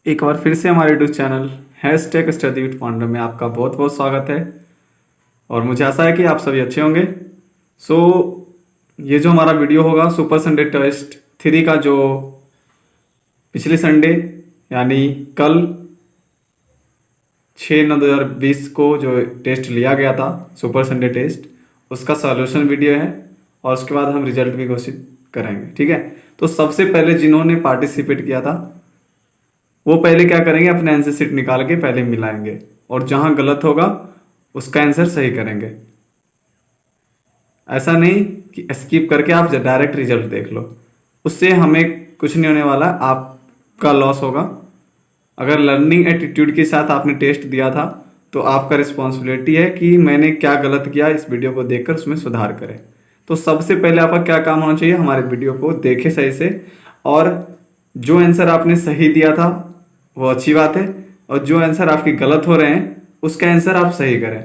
एक बार फिर से हमारे YouTube channel hashtag study with Pandav में आपका बहुत बहुत स्वागत है। और मुझे आशा है कि आप सभी अच्छे होंगे। सो ये जो हमारा वीडियो होगा सुपर संडे टेस्ट 3 का, जो पिछले संडे यानी कल 6/9/2020 को जो टेस्ट लिया गया था सुपर संडे टेस्ट, उसका सॉल्यूशन वीडियो है और उसके बाद हम रिजल्ट भी घोषित करेंगे। ठीक है, तो सबसे पहले जिन्होंने पार्टिसिपेट किया था वो पहले क्या करेंगे, अपने आंसर शीट निकाल के पहले मिलाएंगे और जहां गलत होगा उसका आंसर सही करेंगे। ऐसा नहीं कि स्किप करके आप डायरेक्ट रिजल्ट देख लो, उससे हमें कुछ नहीं होने वाला, आपका लॉस होगा। अगर लर्निंग एटीट्यूड के साथ आपने टेस्ट दिया था तो आपका रिस्पॉन्सिबिलिटी है कि मैंने क्या गलत किया, इस वीडियो को देखकर उसमें सुधार करें। तो सबसे पहले आपका क्या काम होना चाहिए, हमारे वीडियो को देखें सही से, और जो आंसर आपने सही दिया था वो अच्छी बात है, और जो आंसर आपके गलत हो रहे हैं उसका आंसर आप सही करें।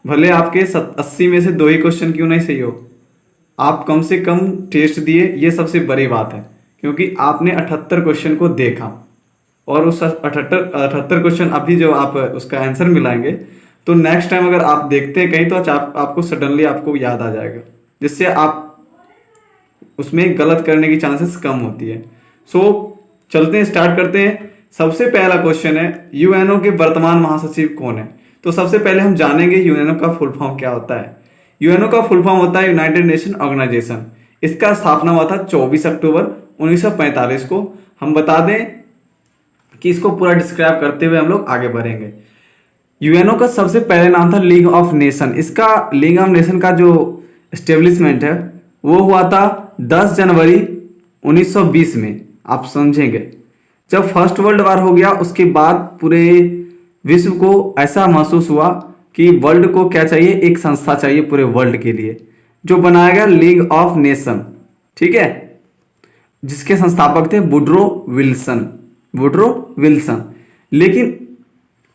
भले आपके 80 में से 2 ही क्वेश्चन क्यों नहीं सही हो, आप कम से कम टेस्ट दिए, ये सबसे बड़ी बात है। क्योंकि आपने 78 क्वेश्चन को देखा और उस 78 क्वेश्चन अभी जो आप उसका आंसर मिलाएंगे, तो नेक्स्ट टाइम अगर आप देखते हैं कहीं तो आपको सडनली आपको याद आ जाएगा, जिससे आप उसमें गलत करने की चांसेस कम होती है। सो चलते हैं, स्टार्ट करते हैं। सबसे पहला क्वेश्चन है, यूएनओ के वर्तमान महासचिव कौन है। तो सबसे पहले हम जानेंगे यूएनओ का फुल फॉर्म क्या होता है। यूएनओ का फुल फॉर्म होता है यूनाइटेड नेशन ऑर्गेनाइजेशन। इसका स्थापना हुआ था 24 अक्टूबर 1945 को। हम बता दें कि इसको पूरा डिस्क्राइब करते हुए हम लोग आगे बढ़ेंगे। यूएनओ का सबसे पहले नाम था लीग ऑफ नेशन। इसका लीग ऑफ नेशन का जो एस्टेब्लिशमेंट है वो हुआ था 10 जनवरी 1920 में। आप समझेंगे, जब फर्स्ट वर्ल्ड वार हो गया उसके बाद पूरे विश्व को ऐसा महसूस हुआ कि वर्ल्ड को क्या चाहिए, एक संस्था चाहिए पूरे वर्ल्ड के लिए, जो बनाया गया लीग ऑफ नेशन। ठीक है, जिसके संस्थापक थे वुडरो विल्सन। लेकिन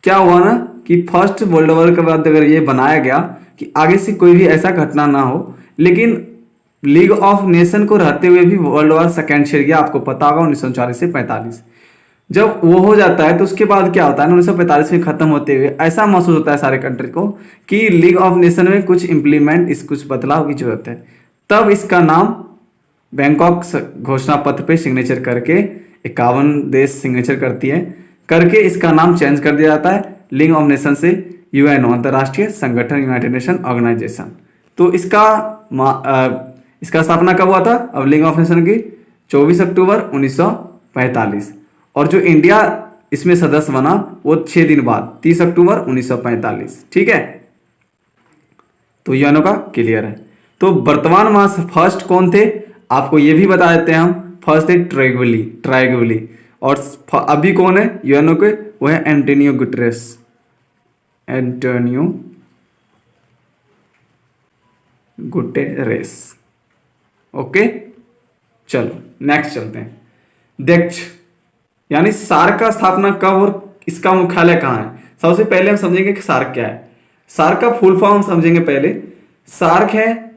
क्या हुआ ना कि फर्स्ट वर्ल्ड वॉर के बाद अगर ये बनाया गया कि आगे से कोई भी ऐसा घटना ना हो, लेकिन लीग ऑफ नेशन को रहते हुए भी वर्ल्ड वॉर सेकेंड छिड़ गया। आपको पता होगा 1939 से 45 जब वो हो जाता है तो उसके बाद क्या होता है ना, 1945 में खत्म होते हुए ऐसा महसूस होता है सारे कंट्री को कि लीग ऑफ नेशन में कुछ कुछ बदलाव की जरूरत है। तब इसका नाम बैंकॉक घोषणा पत्र पे सिग्नेचर करके 51 देश सिग्नेचर करती है, करके इसका नाम चेंज कर दिया जाता है लीग ऑफ नेशन से यूएनओ, अंतर्राष्ट्रीय संगठन, यूनाइटेड नेशन ऑर्गेनाइजेशन। तो इसका स्थापना कब हुआ था, अब लीग ऑफ नेशन की 24 अक्टूबर 1945, और जो इंडिया इसमें सदस्य बना वो 6 दिन बाद 30 अक्टूबर 1945। ठीक है, तो यूएनओ का क्लियर है। तो वर्तमान मास फर्स्ट कौन थे आपको ये भी बता देते हैं हम। फर्स्ट थे ट्राइगुली, और अभी कौन है यूएनओ के, वो है एंटोनियो गुटेरेस। ओके, चलो नेक्स्ट चलते हैं। दक्ष यानी सार्क का स्थापना कब और इसका मुख्यालय कहाँ है। सबसे पहले हम समझेंगे कि सार्क क्या है। सार्क का फुल फॉर्म समझेंगे पहले। सार्क है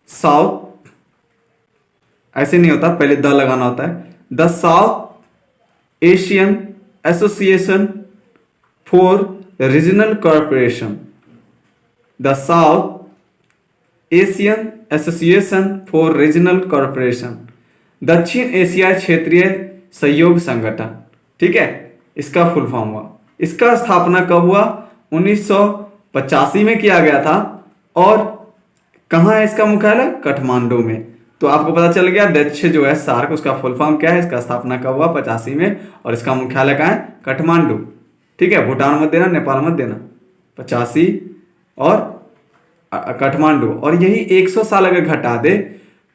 साउथ, ऐसे नहीं होता, पहले द लगाना होता है, the south Asian association for regional corporation. The south Asian association for regional corporation, दक्षिण एशिया क्षेत्रीय सहयोग संगठन। ठीक है, इसका फुल फॉर्म हुआ। इसका स्थापना कब हुआ, 1985 में किया गया था। और कहाँ है इसका मुख्यालय, काठमांडू में। तो आपको पता चल गया दक्ष जो है सार्क, उसका फुल फॉर्म क्या है, इसका स्थापना कब हुआ 85 में, और इसका मुख्यालय कहाँ है, काठमांडू। ठीक है, भूटान मत देना, नेपाल मत देना, 85 और काठमांडू। और यही 100 साल अगर घटा दे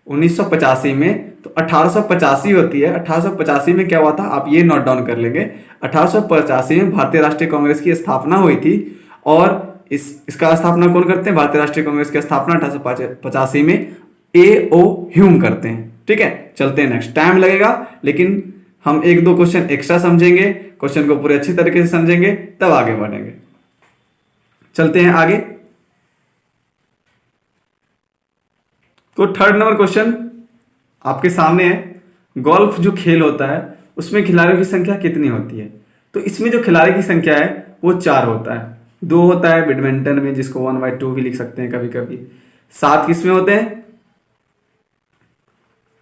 1985 में तो 1885 होती है। 1885 में क्या हुआ था, आप ये नोट डाउन कर लेंगे। 1885 में भारतीय राष्ट्रीय कांग्रेस की स्थापना हुई थी, और इसका स्थापना कौन करते हैं, भारतीय राष्ट्रीय कांग्रेस की स्थापना 1885 में A.O. ह्यूम करते हैं। ठीक है, चलते हैं नेक्स्ट। टाइम लगेगा लेकिन हम 1-2 क्वेश्चन एक्स्ट्रा समझेंगे, क्वेश्चन को पूरे अच्छी तरीके से समझेंगे, तब आगे बढ़ेंगे। चलते हैं आगे। तो थर्ड नंबर क्वेश्चन आपके सामने है। गोल्फ जो खेल होता है उसमें खिलाड़ियों की संख्या कितनी होती है? तो इसमें जो खिलाड़ी की संख्या है वो 4 होता है। 2 होता है बैडमिंटन में, जिसको 1/2 भी लिख सकते हैं कभी कभी। 7 किसमें होते हैं?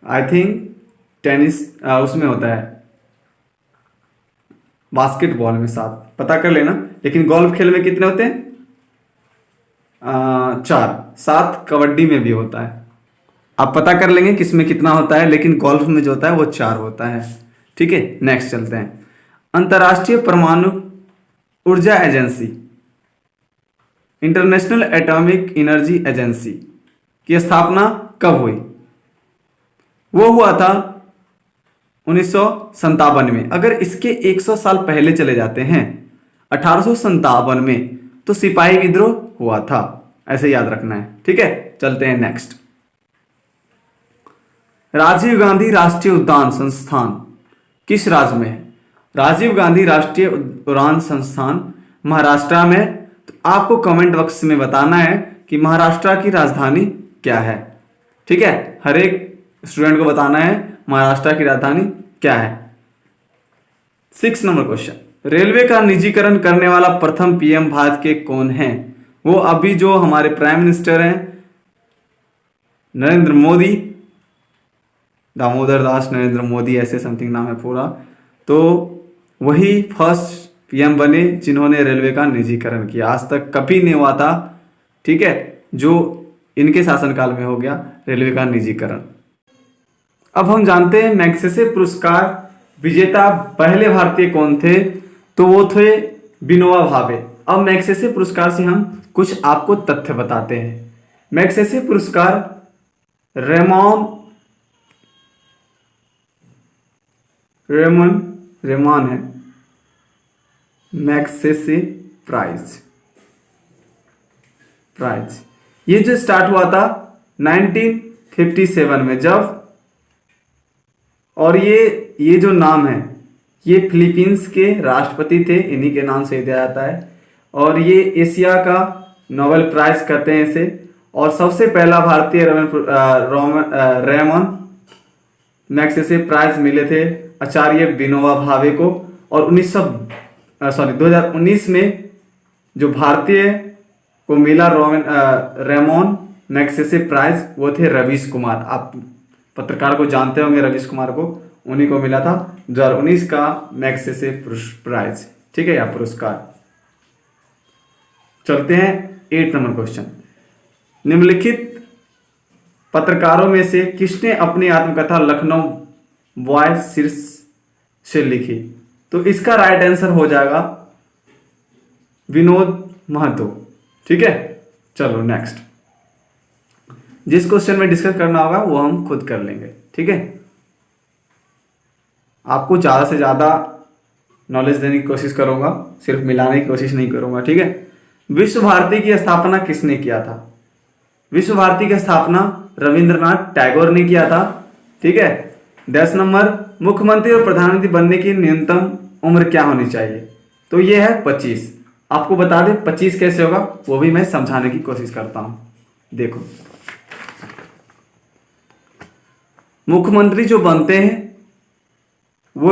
आई थिंक टेनिस उसमें होता है, बास्केटबॉल में 7, पता कर लेना। लेकिन गोल्फ खेल में कितने होते हैं? 4। 7 कबड्डी में भी होता है, आप पता कर लेंगे किसमें कितना होता है, लेकिन गोल्फ में जो होता है वो 4 होता है। ठीक है, नेक्स्ट चलते हैं। अंतर्राष्ट्रीय परमाणु ऊर्जा agency, international atomic energy agency की स्थापना कब हुई? वो हुआ था 1957 में। अगर इसके 100 साल पहले चले जाते हैं 1857 में, तो सिपाही विद्रोह हुआ था, ऐसे याद रखना है। ठीक है, चलते हैं नेक्स्ट। राजीव गांधी राष्ट्रीय उद्यान संस्थान किस राज्य में है? राजीव गांधी राष्ट्रीय उद्यान संस्थान महाराष्ट्र में है। तो आपको कमेंट बॉक्स में बताना है कि महाराष्ट्र की राजधानी क्या है। ठीक है, हर एक स्टूडेंट को बताना है महाराष्ट्र की राजधानी क्या है। 6 नंबर क्वेश्चन, रेलवे का निजीकरण करने वाला प्रथम पीएम भारत के कौन है? वो अभी जो हमारे प्राइम मिनिस्टर हैं नरेंद्र मोदी, दामोदर दास नरेंद्र मोदी, ऐसे समथिंग नाम है पूरा। तो वही फर्स्ट पीएम बने जिन्होंने रेलवे का निजीकरण किया। आज तक कभी नहीं हुआ था, ठीक है, जो इनके शासनकाल में हो गया रेलवे का निजीकरण। अब हम जानते हैं मैग्सेसे पुरस्कार विजेता पहले भारतीय कौन थे? तो वो थे विनोबा भावे। अब मैग्सेसे पुरस्कार से हम कुछ आपको तथ्य बताते हैं। मैग्सेसे पुरस्कार रेमन है, मैग्सेसे प्राइज ये जो स्टार्ट हुआ था 1957 में जब, और ये जो नाम है ये फिलीपींस के राष्ट्रपति थे, इन्हीं के नाम से दिया जाता है। और ये एशिया का नोबेल प्राइज कहते हैं इसे। और सबसे पहला भारतीय रेमन मैग्सेसे प्राइज मिले थे आचार्य विनोबा भावे को। और 2019 में जो भारतीय को मिला रेमन मैग्सेसे प्राइज वो थे रवीश कुमार। आप पत्रकार को जानते होंगे रवीश कुमार को, उन्हीं को मिला था 2019 का मैग्सेसे प्राइज। ठीक है, या पुरस्कार। चलते हैं 8 नंबर क्वेश्चन। निम्नलिखित पत्रकारों में से किसने अपनी आत्मकथा लखनऊ बॉय शीर्ष से लिखी? तो इसका राइट आंसर हो जाएगा विनोद महतो। ठीक है, चलो नेक्स्ट। जिस क्वेश्चन में डिस्कस करना होगा वो हम खुद कर लेंगे। ठीक है, आपको ज्यादा से ज्यादा नॉलेज देने की कोशिश करूंगा, सिर्फ मिलाने की कोशिश नहीं करूंगा। ठीक है, विश्व भारती की स्थापना किसने किया था? विश्व भारती की स्थापना रविंद्रनाथ टैगोर ने किया था। ठीक है, 10 नंबर, मुख्यमंत्री और प्रधानमंत्री बनने की न्यूनतम उम्र क्या होनी चाहिए? तो ये है 25। आपको बता दें 25 कैसे होगा, वो भी मैं समझाने की कोशिश करता हूं। देखो, मुख्यमंत्री जो बनते हैं वो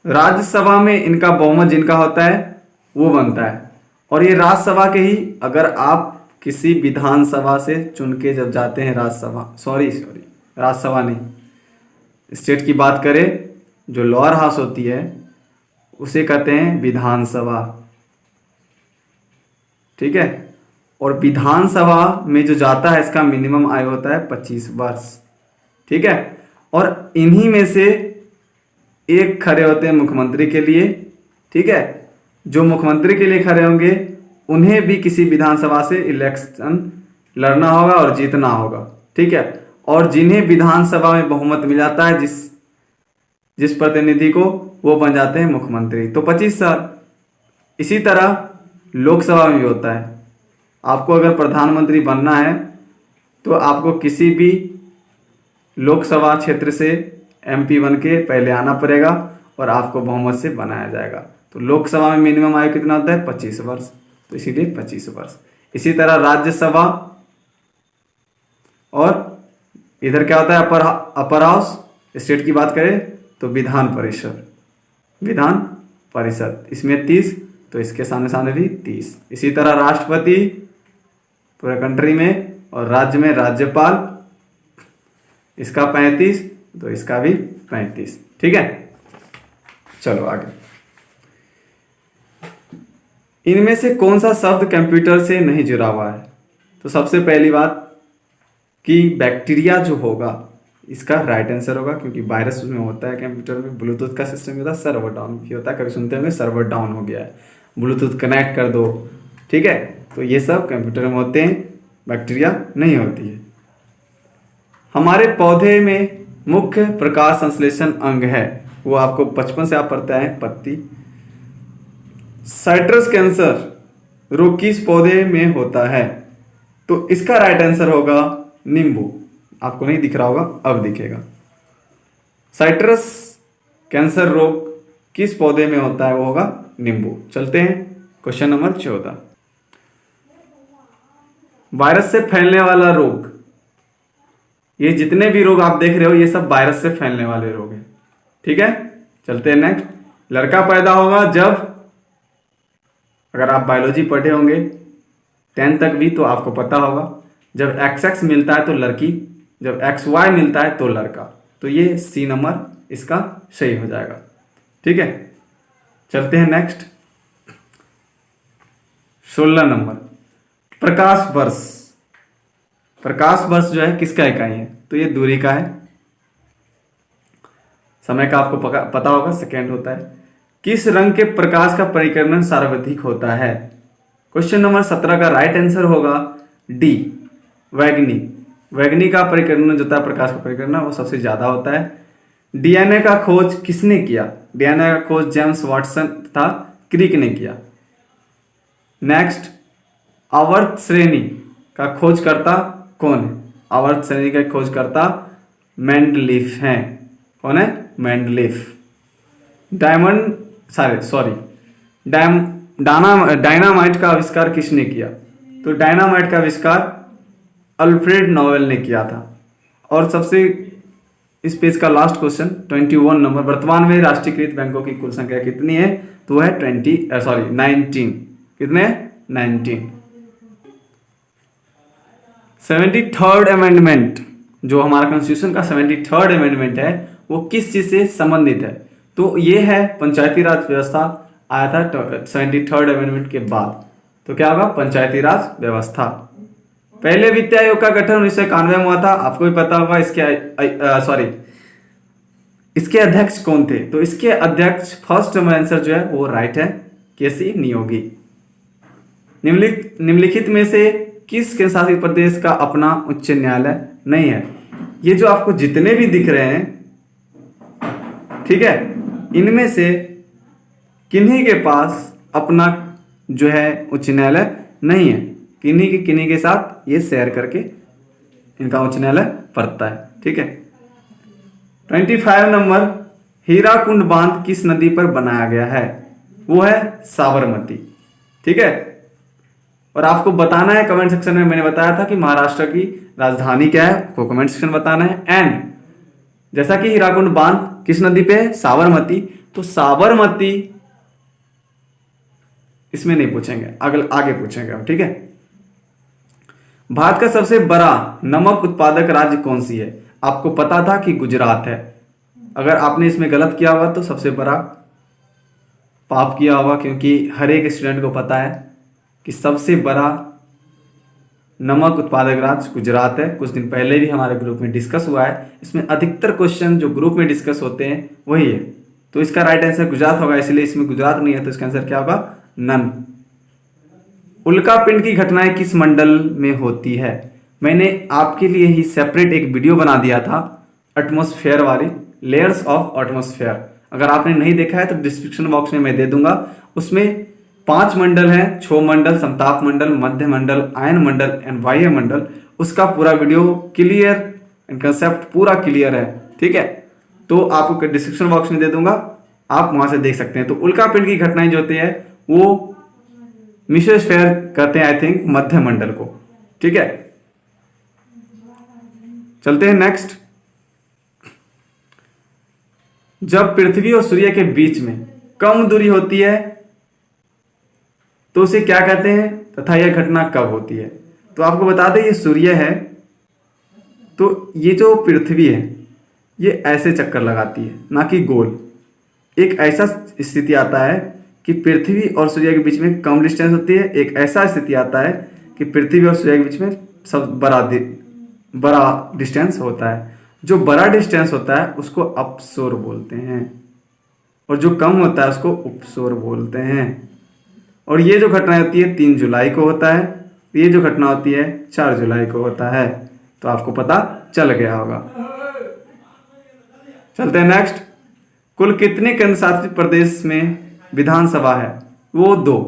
राज्यसभा में इनका बहुमत जिनका होता है वो बनता है। और ये राज्यसभा के ही, अगर आप किसी विधानसभा से चुन के जब जाते हैं राज्यसभा नहीं, स्टेट की बात करें, जो लोअर हाउस होती है उसे कहते हैं विधानसभा। ठीक है, और विधानसभा में जो जाता है इसका मिनिमम आयु होता है 25 वर्ष। ठीक है, और इन्हीं में से एक खड़े होते हैं मुख्यमंत्री के लिए। ठीक है, जो मुख्यमंत्री के लिए खड़े होंगे उन्हें भी किसी विधानसभा से इलेक्शन लड़ना होगा और जीतना होगा। ठीक है, और जिन्हें विधानसभा में बहुमत मिल जाता है जिस प्रतिनिधि को, वो बन जाते हैं मुख्यमंत्री। तो 25 साल। इसी तरह लोकसभा में भी होता है। आपको अगर प्रधानमंत्री बनना है तो आपको किसी भी लोकसभा क्षेत्र से एमपी बन के पहले आना पड़ेगा और आपको बहुमत से बनाया जाएगा। तो लोकसभा में मिनिमम आयु कितना होता है? 25 वर्ष। तो इसीलिए 25 वर्ष। इसी तरह राज्यसभा, और इधर क्या होता है अपर हाउस, स्टेट की बात करें तो विधान परिषद, विधान परिषद इसमें 30, तो इसके सामने सामने भी 30। इसी तरह राष्ट्रपति पूरे कंट्री में, और राज्य में राज्यपाल, इसका 35, तो इसका भी 35। ठीक है, चलो आगे। इनमें से कौन सा शब्द कंप्यूटर से नहीं जुड़ा हुआ है? तो सबसे पहली बात कि बैक्टीरिया जो होगा इसका राइट आंसर होगा, क्योंकि वायरस उसमें होता है। कंप्यूटर में ब्लूटूथ का सिस्टम होता है, सर्वर डाउन भी होता है, कभी सुनते होंगे सर्वर डाउन हो गया है, ब्लूटूथ कनेक्ट कर दो। ठीक है, तो ये सब कंप्यूटर में होते हैं, बैक्टीरिया नहीं होती है। हमारे पौधे में मुख्य प्रकाश संश्लेषण अंग है, वो आपको बचपन से आप पढ़ते हैं, पत्ती। साइट्रस कैंसर रोग किस पौधे में होता है? तो इसका राइट आंसर होगा नींबू। आपको नहीं दिख रहा होगा, अब दिखेगा। साइट्रस कैंसर रोग किस पौधे में होता है? वो होगा नींबू। चलते हैं क्वेश्चन नंबर 14। वायरस से फैलने वाला रोग, ये जितने भी रोग आप देख रहे हो ये सब वायरस से फैलने वाले रोग हैं। ठीक है, चलते हैं नेक्स्ट। लड़का पैदा होगा जब, अगर आप बायोलॉजी पढ़े होंगे 10 तक भी तो आपको पता होगा, जब XX मिलता है तो लड़की, जब XY मिलता है तो लड़का। तो ये C नंबर इसका सही हो जाएगा। ठीक है, चलते हैं नेक्स्ट 16 नंबर। प्रकाश वर्ष, प्रकाश वर्ष जो है किसका इकाई है? तो ये दूरी का है। समय का आपको पता होगा, सेकेंड होता है। किस रंग के प्रकाश का परिकर्णन सर्वाधिक होता है? क्वेश्चन नंबर 17 का राइट आंसर होगा डी, वैगनी। वैगनी का परिकर्णन जो होता है, प्रकाश का परिकर्णन, वो सबसे ज्यादा होता है। डीएनए का खोज किसने किया? डीएनए का खोज जेम्स वाटसन तथा क्रिक ने किया। नेक्स्ट, आवर्त श्रेणी का खोजकर्ता कौन है? आवर्त श्रेणी का खोजकर्ता मेंडलीफ हैं। कौन है? मेंडलीफ। डायनामाइट का आविष्कार किसने किया? तो डायनामाइट का आविष्कार अल्फ्रेड नोबेल ने किया था। और सबसे इस पेज का लास्ट क्वेश्चन 21 नंबर। वर्तमान में राष्ट्रीयकृत बैंकों की कुल संख्या कितनी है? तो वो है 19। कितने? 19। 73rd अमेंडमेंट, जो हमारा कॉन्स्टिट्यूशन का 73rd अमेंडमेंट है, वो किस चीज से संबंधित है? तो ये है पंचायती राज व्यवस्था, आया था 73rd अमेंडमेंट के बाद। तो क्या होगा? पंचायती राज व्यवस्था। पहले वित्त आयोग का गठन 1991 में हुआ था, आपको भी पता होगा। इसके अध्यक्ष कौन थे? तो इसके अध्यक्ष, फर्स्ट आंसर जो है वो राइट है, केसी नियोगी। निम्नलिखित में से किस केंद्र शासित प्रदेश का अपना उच्च न्यायालय नहीं है? ये जो आपको जितने भी दिख रहे हैं, ठीक है, इनमें से किन्हीं के पास अपना जो है उच्च न्यायालय नहीं है। किन्हीं के साथ ये शेयर करके इनका उच्च न्यायालय पड़ता है। ठीक है, 25 नंबर। हीराकुंड बांध किस नदी पर बनाया गया है? वो है साबरमती। ठीक है, और आपको बताना है कमेंट सेक्शन में, मैंने बताया था कि महाराष्ट्र की राजधानी क्या है, आपको कमेंट सेक्शन में बताना है। एंड जैसा कि हीराकुंड बांध किस नदी पे है? साबरमती। तो साबरमती इसमें नहीं पूछेंगे, आगे पूछेंगे हम। ठीक है, भारत का सबसे बड़ा नमक उत्पादक राज्य कौन सी है? आपको पता था कि गुजरात है। अगर आपने इसमें गलत किया होगा तो सबसे बड़ा पाप किया होगा, क्योंकि हर एक स्टूडेंट को पता है कि सबसे बड़ा नमक उत्पादक राज्य गुजरात है। कुछ दिन पहले भी हमारे ग्रुप में डिस्कस हुआ है। इसमें अधिकतर क्वेश्चन जो ग्रुप में डिस्कस होते हैं वही है। तो इसका राइट आंसर गुजरात होगा, इसलिए इसमें गुजरात नहीं है, तो इसका आंसर क्या होगा? नन। उल्कापिंड की घटनाएं किस मंडल में होती है? मैंने आपके लिए ही सेपरेट एक वीडियो बना दिया था, एटमॉस्फेयर वाली, लेयर्स ऑफ एटमॉस्फेयर। अगर आपने नहीं देखा है तो डिस्क्रिप्शन बॉक्स में मैं दे दूंगा। उसमें 5 मंडल हैं, क्षोभ मंडल, समताप मंडल, मध्य मंडल, आयन मंडल एंड वाह्य मंडल। उसका पूरा वीडियो क्लियर एंड कंसेप्ट पूरा क्लियर है। ठीक है, तो आपको डिस्क्रिप्शन बॉक्स में दे दूंगा, आप वहां से देख सकते हैं। तो उल्कापिंड की घटनाएं जो होती है वो मेसोस्फीयर कहते हैं, आई थिंक, मध्य मंडल को। ठीक है, चलते हैं नेक्स्ट। जब पृथ्वी और सूर्य के बीच में कम दूरी होती है तो उसे क्या कहते हैं तथा यह घटना कब होती है। तो आपको बता दें ये सूर्य है, तो ये जो पृथ्वी है ये ऐसे चक्कर लगाती है ना कि गोल। एक ऐसा स्थिति आता है कि पृथ्वी और सूर्य के बीच में कम डिस्टेंस होती है, एक ऐसा स्थिति आता है कि पृथ्वी और सूर्य के बीच में सब बड़ा डिस्टेंस होता है। जो बड़ा डिस्टेंस होता है उसको अपसोर बोलते हैं और जो कम होता है उसको उपसोर बोलते हैं। और ये जो घटना होती है 3 जुलाई को होता है, ये जो घटना होती है 4 जुलाई को होता है। तो आपको पता चल गया होगा। चलते हैं नेक्स्ट। कुल कितने केंद्र शासित प्रदेश में विधानसभा है? वो 2।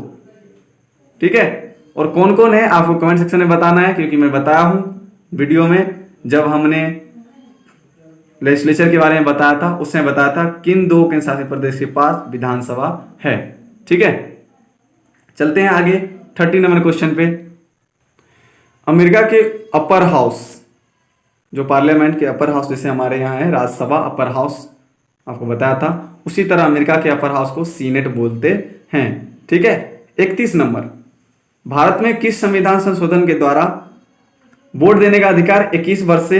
ठीक है, और कौन कौन है आपको कमेंट सेक्शन में बताना है, क्योंकि मैं बताया हूं वीडियो में जब हमने लेजिस्लेचर के बारे में बताया था, उसमें बताया था किन 2 केंद्र शासित प्रदेश के पास विधानसभा है। ठीक है, चलते हैं आगे 30 नंबर क्वेश्चन पे। अमेरिका के अपर हाउस, जो पार्लियामेंट के अपर हाउस जैसे हमारे यहाँ है राज्यसभा अपर हाउस, आपको बताया था, उसी तरह अमेरिका के अपर हाउस को सीनेट बोलते हैं। ठीक है, 31 नंबर। भारत में किस संविधान संशोधन के द्वारा वोट देने का अधिकार 21 वर्ष से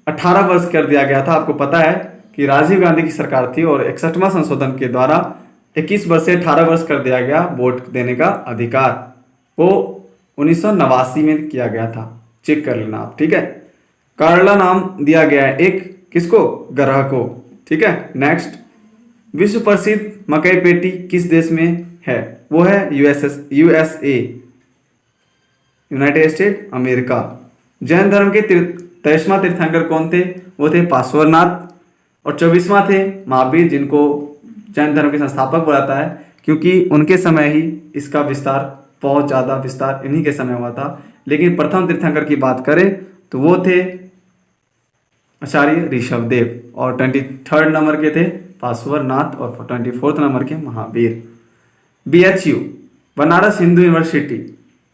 18 वर्ष कर दिया गया था? आपको पता है कि राजीव गांधी की सरकार थी और 61वां संशोधन के द्वारा 21 वर्ष से 18 वर्ष कर दिया गया वोट देने का अधिकार। वो 1989 में किया गया था, चेक कर लेना आप। ठीक है, कार्ला नाम दिया गया है एक किसको? ग्रह को। ठीक है, नेक्स्ट। विश्व प्रसिद्ध मकई पेटी किस देश में है? वो है USA, United state America. Jain धर्म के 23वां तीर्थंकर कौन थे? वो थे पार्श्वनाथ। और 24वां थे महावीर, जिनको जैन धर्म के संस्थापक बुलाता है, क्योंकि उनके समय ही इसका विस्तार, बहुत ज्यादा विस्तार इन्हीं के समय हुआ था। लेकिन प्रथम तीर्थंकर की बात करें तो वो थे आचार्य ऋषभदेव, और 23rd नंबर के थे पार्श्वनाथ, और 24th नंबर के महावीर। BHU बनारस हिंदू यूनिवर्सिटी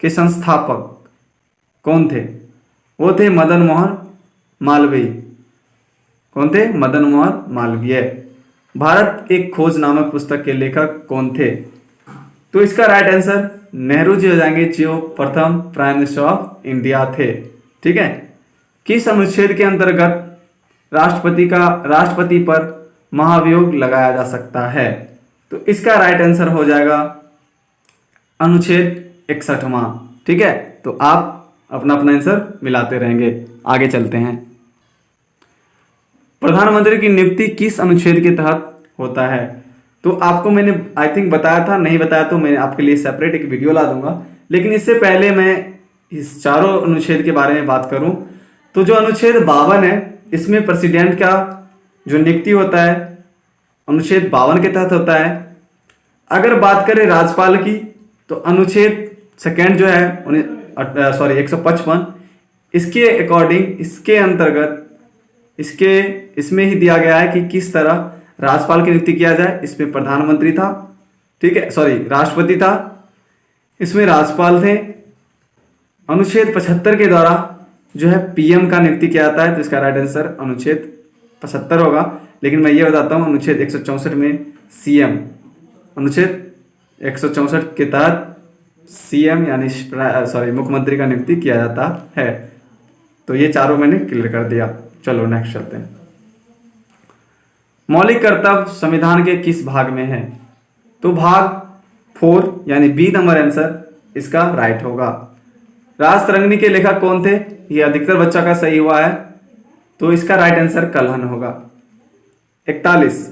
के संस्थापक कौन थे? वो थे मदन मोहन मालवीय। कौन थे? मदन मोहन मालवीय। भारत एक खोज नामक पुस्तक के लेखक कौन थे? तो इसका राइट आंसर नेहरू जी हो जाएंगे, जो प्रथम प्राइम मिनिस्टर ऑफ इंडिया थे। ठीक है, किस अनुच्छेद के अंतर्गत राष्ट्रपति पर महाभियोग लगाया जा सकता है? तो इसका राइट आंसर हो जाएगा अनुच्छेद 61वां। ठीक है, तो आप अपना अपना आंसर मिलाते रहेंगे। आगे चलते हैं। प्रधानमंत्री की नियुक्ति किस अनुच्छेद के तहत होता है? तो आपको मैंने आई थिंक बताया था, नहीं बताया तो मैं आपके लिए सेपरेट एक वीडियो ला दूंगा। लेकिन इससे पहले मैं इस चारों अनुच्छेद के बारे में बात करूं तो जो अनुच्छेद 52 है, इसमें प्रेसिडेंट का जो नियुक्ति होता है अनुच्छेद 52 के तहत होता है। अगर बात करें राज्यपाल की तो अनुच्छेद 2 जो है 155, इसके अकॉर्डिंग, इसके अंतर्गत इसमें ही दिया गया है कि किस तरह राज्यपाल की नियुक्ति किया जाए। इसमें प्रधानमंत्री था, ठीक है, राष्ट्रपति था, इसमें राज्यपाल थे। अनुच्छेद 75 के द्वारा जो है पीएम का नियुक्ति किया जाता है, तो इसका राइट आंसर अनुच्छेद 75 होगा। लेकिन मैं ये बताता हूँ अनुच्छेद 164 में सीएम, अनुच्छेद 164 के तहत सीएम यानी मुख्यमंत्री का नियुक्ति किया जाता है। तो ये चारों मैंने क्लियर कर दिया। चलो नेक्स्ट चलते हैं। मौलिक कर्तव्य संविधान के किस भाग में है? तो भाग 4 यानी बी नंबर आंसर इसका राइट होगा। राज तरंगिणी के लेखक कौन थे? ये अधिकतर बच्चा का सही हुआ है, तो इसका राइट आंसर कल्हण होगा। 41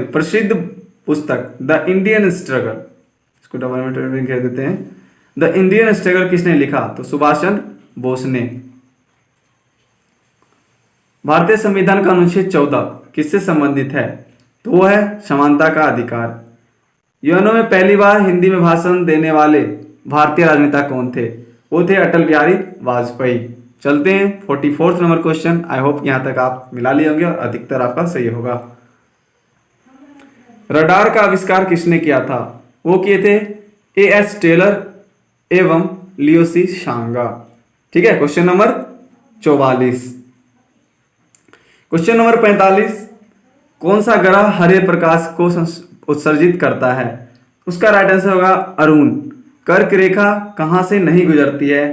प्रसिद्ध पुस्तक द इंडियन स्ट्रगल, इसको डबल में कह देते हैं, द इंडियन स्ट्रगल किसने लिखा? तो सुभाष चंद्र बोस ने। भारतीय संविधान का अनुच्छेद 14 किससे संबंधित है? तो वो है समानता का अधिकार। यूएनओ में पहली बार हिंदी में भाषण देने वाले भारतीय राजनेता कौन थे? वो थे अटल बिहारी वाजपेयी। चलते हैं 44th number question. I hope यहां तक आप मिला लिए होंगे और अधिकतर आपका सही होगा। रडार का आविष्कार किसने किया था? वो किए थे A.S. टेलर एवं लियो सी शांगा। ठीक है, क्वेश्चन नंबर 44। क्वेश्चन नंबर 45, कौन सा ग्रह हरे प्रकाश को उत्सर्जित करता है? उसका राइट आंसर होगा अरुण। कर्क रेखा कहां से नहीं गुजरती है?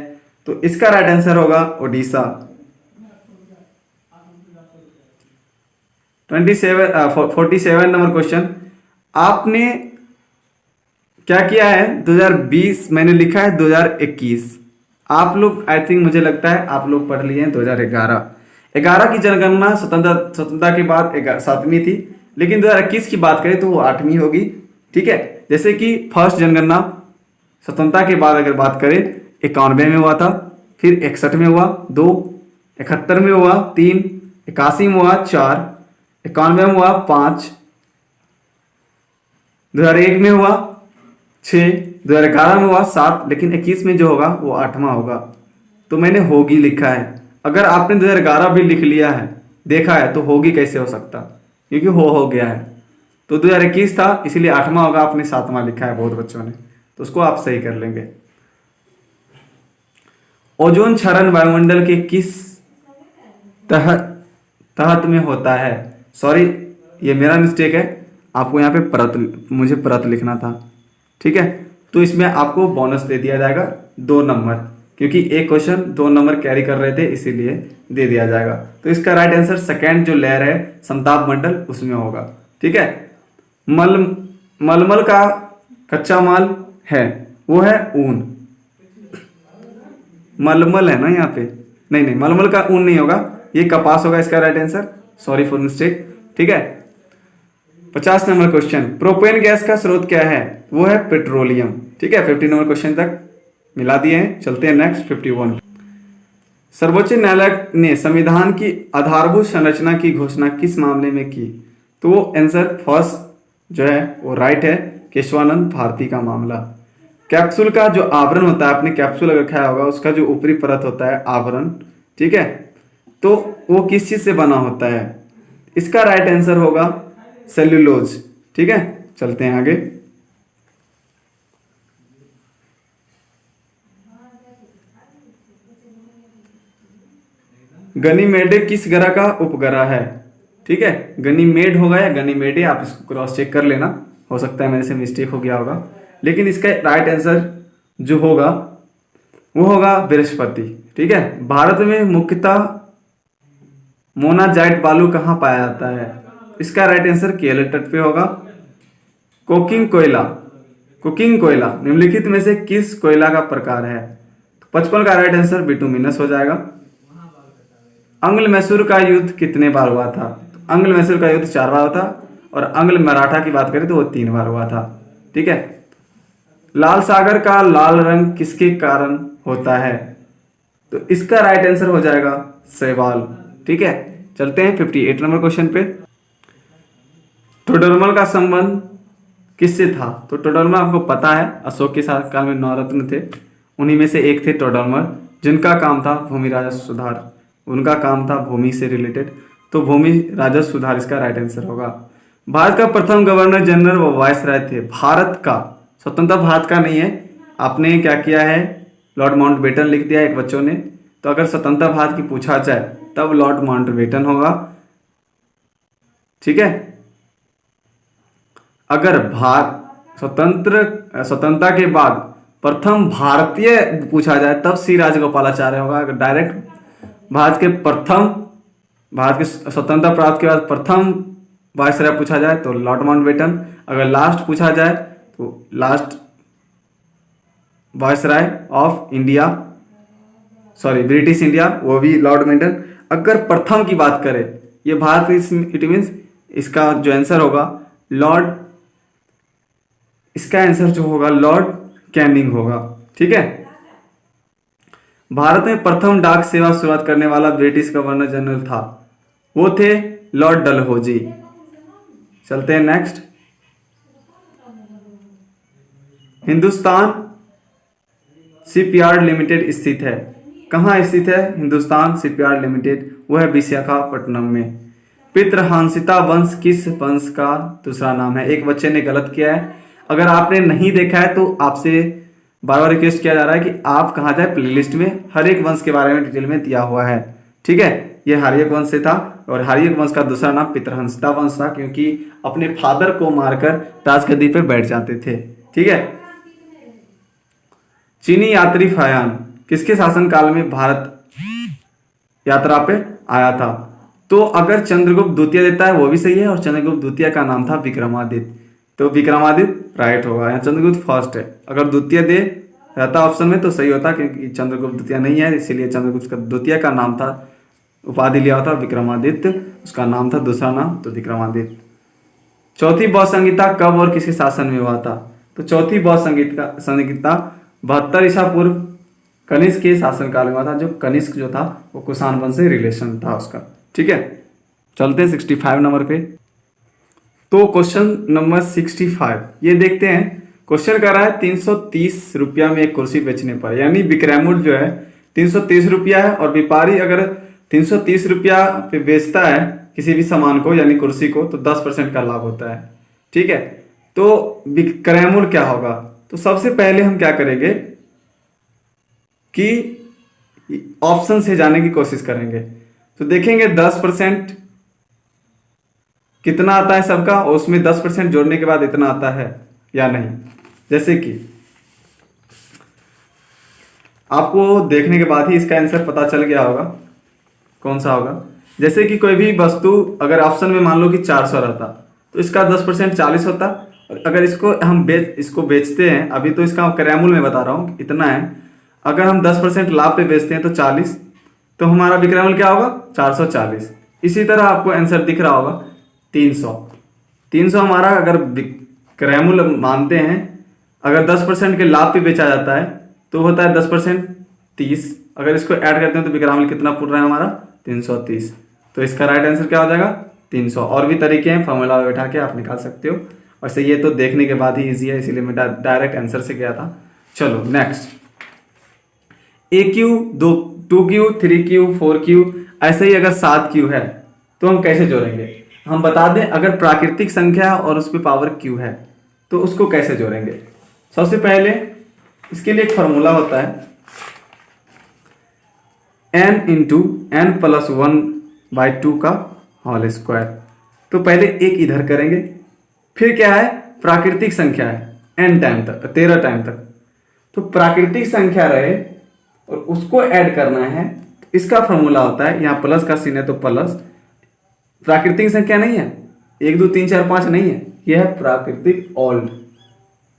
तो इसका राइट आंसर होगा ओडिशा। 47 नंबर क्वेश्चन, आपने क्या किया है? 2020 मैंने लिखा है 2021। आप लोग आई थिंक मुझे लगता है आप लोग पढ़ लिए हैं 2011 की जनगणना स्वतंत्रता के बाद 7वीं थी, लेकिन 2021 की बात करें तो वो 8वीं होगी। ठीक है, जैसे कि फर्स्ट जनगणना स्वतंत्रता के बाद अगर बात करें 91 में हुआ था, फिर 61 में हुआ 2, 71 में हुआ 3, 81 में हुआ 4, 91 में हुआ 5, 2001 में हुआ 6, 2011 में हुआ 7, लेकिन 21 में जो होगा वो 8वां होगा। तो मैंने होगी लिखा है। अगर आपने 2011 भी लिख लिया है, देखा है, तो होगी कैसे हो सकता? क्योंकि हो गया है। तो 2021 था, इसीलिए 8वां होगा। आपने 7वां लिखा है बहुत बच्चों ने, तो उसको आप सही कर लेंगे। ओजोन क्षरण वायुमंडल के किस तहत में होता है? सॉरी, ये मेरा मिस्टेक है। आपको यहाँ पे मुझे परत लिखना था। ठीक है, तो इसमें आपको बोनस दे दिया जाएगा 2 नंबर, क्योंकि एक क्वेश्चन 2 नंबर कैरी कर रहे थे, इसीलिए दे दिया जाएगा। तो इसका राइट आंसर सेकेंड जो लेयर है समताप मंडल, उसमें होगा। ठीक है, मलमल का कच्चा माल है, वो है ऊन। मलमल है ना यहाँ पे, नहीं, मलमल का ऊन नहीं होगा, ये कपास होगा इसका right answer. Sorry for mistake. ठीक है, 50 नंबर क्वेश्चन, प्रोपेन गैस का स्रोत क्या है? वो है पेट्रोलियम। ठीक है, 50 नंबर क्वेश्चन तक मिला दिए हैं। चलते हैं नेक्स्ट 51। सर्वोच्च न्यायालय ने संविधान की आधारभूत संरचना की घोषणा किस मामले में की? तो वो आंसर फर्स्ट जो है वो राइट है, केशवानंद भारती का मामला। कैप्सूल का जो आवरण होता है, आपने कैप्सूल अगर खाया होगा, उसका जो ऊपरी परत होता है आवरण, ठीक है, तो वो किस चीज से बना होता है? इसका राइट आंसर होगा सेल्यूलोज। ठीक है, चलते हैं आगे। गनीमेडे किस ग्रह का उपग्रह है? ठीक है, गनीमेड होगा या गनीमेडे, आप इसको क्रॉस चेक कर लेना, हो सकता है मेरे से मिस्टेक हो गया होगा, लेकिन इसका राइट आंसर जो होगा वो होगा बृहस्पति। ठीक है, भारत में मुख्यतः मोनाजाइट बालू कहाँ पाया जाता है? इसका राइट आंसर केरल तट पे होगा। कोकिंग कोयला निम्नलिखित में से किस कोयला का प्रकार है? 55 का राइट आंसर बिटुमिनस हो जाएगा। अंग्ल मैसूर का युद्ध कितने बार हुआ था? तो अंग्ल मैसूर का युद्ध 4 बार हुआ था, और अंग्ल मराठा की बात करें तो वो 3 बार हुआ था। ठीक है, लाल सागर का लाल रंग किसके कारण होता है? तो इसका राइट आंसर हो जाएगा शैवाल। ठीक है, चलते हैं 58 नंबर क्वेश्चन पे। टोडरमल का संबंध किससे था? तो टोडरमल आपको पता है अशोक के शासक काल में 9 रत्न थे, उन्हीं में से एक थे टोडरमल, जिनका काम था भूमि राजस्व सुधार। उनका काम था भूमि से रिलेटेड, तो भूमि राजस्व सुधार इसका राइट आंसर होगा। भारत का प्रथम गवर्नर जनरल व वायसराय थे भारत का, स्वतंत्र भारत का नहीं है। आपने क्या किया है, लॉर्ड माउंटबेटन लिख दिया एक बच्चों ने, तो अगर स्वतंत्र भारत की पूछा जाए तब लॉर्ड माउंटबेटन होगा। ठीक है, अगर स्वतंत्रता के बाद प्रथम भारतीय पूछा जाए तब सी राजगोपालाचार्य होगा। अगर डायरेक्ट भारत के स्वतंत्रता प्राप्त के बाद प्रथम वायसराय पूछा जाए तो लॉर्ड माउंटबेटन। अगर लास्ट पूछा जाए तो last viceroy of India, sorry British India, वो भी लॉर्ड माउंटबेटन। अगर प्रथम की बात करें, ये भारत, इट मीन्स इसका जो आंसर होगा लॉर्ड, इसका आंसर जो होगा लॉर्ड कैनिंग होगा। ठीक है, भारत में प्रथम डाक सेवा शुरुआत करने वाला ब्रिटिश गवर्नर जनरल था, वो थे लॉर्ड डलहौजी। चलते हैं नेक्स्ट। हिंदुस्तान शिपयार्ड लिमिटेड स्थित है, कहाँ स्थित है हिंदुस्तान शिपयार्ड लिमिटेड? वो है विशाखापट्टनम में। पितृहंसिता वंश किस वंश का दूसरा नाम है? एक बच्चे ने गलत किया है, अगर आपने नहीं देखा है तो आपसे बार बार रिक्वेस्ट किया जा रहा है कि आप कहाँ जाए, प्लेलिस्ट में हर एक वंश के बारे में डिटेल में दिया हुआ है। ठीक है, ये हर एक वंश से था, और हार्यक वंश का दूसरा नाम पितृहंसता वंश था, क्योंकि अपने फादर को मारकर राजगद्दी पर बैठ जाते थे। ठीक है। चीनी यात्री फायान किसके शासनकाल में भारत यात्रा पे आया था? तो अगर चंद्रगुप्त द्वितीय देता है वो भी सही है, और चंद्रगुप्त द्वितीय का नाम था विक्रमादित्य, तो विक्रमादित्य राइट होगा। यहाँ चंद्रगुप्त फर्स्ट है, अगर द्वितीय दे रहता ऑप्शन में तो सही होता, क्योंकि चंद्रगुप्त द्वितीय नहीं है, इसीलिए चंद्रगुप्त का द्वितीय का नाम था, उपाधि लिया था विक्रमादित्य, उसका नाम था दूसरा नाम तो विक्रमादित्य। चौथी बौद्ध संहिता कब और किसके शासन में हुआ था? तो चौथी बौद्ध संहिता 72 ईसा पूर्व कनिष्क के शासनकाल में हुआ था। जो कनिष्क जो था वो कुषाण वंश से रिलेशन था उसका। ठीक है, चलते हैं 65 नंबर पे। तो क्वेश्चन नंबर 65 ये देखते हैं। क्वेश्चन कर रहा है 330 रुपया में एक कुर्सी बेचने पर, यानी विक्रय मूल्य जो है 330 रुपया है, और व्यापारी अगर 330 रुपया पे बेचता है किसी भी सामान को यानी कुर्सी को, तो 10% का लाभ होता है। ठीक है, तो विक्रय मूल्य क्या होगा? तो सबसे पहले हम क्या करेंगे कि ऑप्शन से जाने की कोशिश करेंगे। तो देखेंगे 10% कितना आता है सबका, और उसमें 10% जोड़ने के बाद इतना आता है या नहीं। जैसे कि आपको देखने के बाद ही इसका आंसर पता चल गया होगा कौन सा होगा। जैसे कि कोई भी वस्तु अगर ऑप्शन में मान लो कि 400 रहता, तो इसका 10% 40 होता, और अगर इसको हम बेचते हैं, अभी तो इसका क्रय मूल्य में बता रहा हूँ इतना है, अगर हम 10% लाभ पे बेचते हैं तो 40, तो हमारा विक्रय मूल्य क्या होगा? 440। इसी तरह आपको आंसर दिख रहा होगा 300 हमारा अगर विक्रय मूल्य मानते हैं, अगर 10% के लाभ पे बेचा जाता है तो होता है 10% 30, अगर इसको ऐड करते हैं तो विक्रय मूल्य कितना पूरा है हमारा? 330। तो इसका राइट आंसर क्या हो जाएगा? 300। और भी तरीके हैं, फॉर्मूला बैठा के आप निकाल सकते हो। वैसे ये तो देखने के बाद ही इजी है, इसीलिए मैं डायरेक्ट आंसर से गया था। चलो next, AQ 2Q 3Q 4Q, ऐसे ही अगर 7Q है तो हम कैसे जोड़ेंगे? हम बता दें, अगर प्राकृतिक संख्या और उस पर पावर Q है तो उसको कैसे जोड़ेंगे? सबसे पहले इसके लिए एक फॉर्मूला होता है, n इंटू n प्लस 1/2 का होल स्क्वायर। तो पहले एक इधर करेंगे, फिर क्या है? प्राकृतिक संख्या है n टाइम तक, 13 टाइम तक, तो प्राकृतिक संख्या रहे और उसको ऐड करना है। इसका फॉर्मूला होता है, यहाँ प्लस का सीन है तो प्लस, प्राकृतिक संख्या नहीं है 1 2 3 4 5 नहीं है, यह है प्राकृतिक